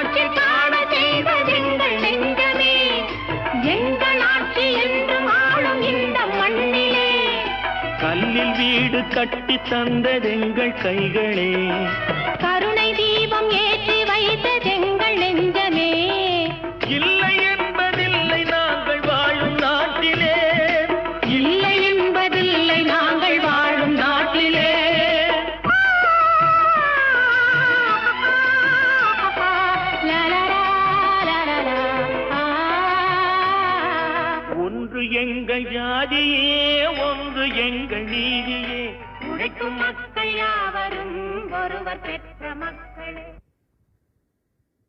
காற்றில் காண செய்ததெங்கள் நெஞ்சமே. எங்கள் ஆட்சி என்றும் ஆளும் இந்த மண்ணிலே. கல்லில் வீடு கட்டி தந்ததெங்கள் கைகளே. கருணை தீபம் ஏற்றி வைத்ததெங்கள் நெஞ்சமே. இல்லை என்பதில்லை நாங்கள் வாழும் நாட்டிலே. இல்லை என்பதில்லை நாங்கள் வாழும் நாட்டிலே. ஒன்று எங்கள் ஜாதியே, ஒன்று எங்கள் நீதியே. உழைக்கும் மக்கள் யாவரும் ஒருவர் பெற்ற